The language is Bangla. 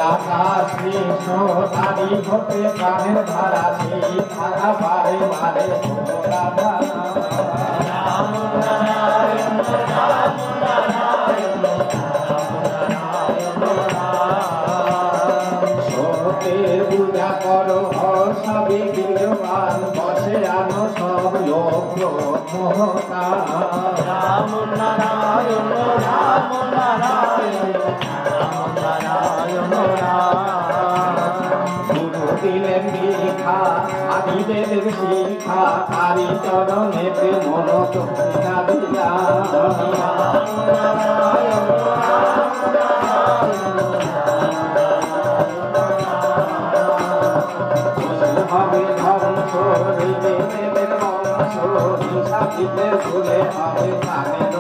আকাশ কৃষ্ণ তারি হতে প্রাণের ধারা সেই ধারা বারে বারে রাধা রাম নারায়ণ রাম নারায়ণ সত্যের পূজা করো সবই বিদ্যমান বসে আনো সব লোক মোহতা রাম নারায়ণ রাম নারায়ণ রাম নারায়ণ গুরু দিলেন দীক্ষা আদিদেবের শিক্ষা তারি চরণেতে মন দক্ষিণা দিয়া রাম নারায়ণ রাম হবে ধ্বংস দেবের বংশ হিসাবিতে ভুলে হবে প্রাণের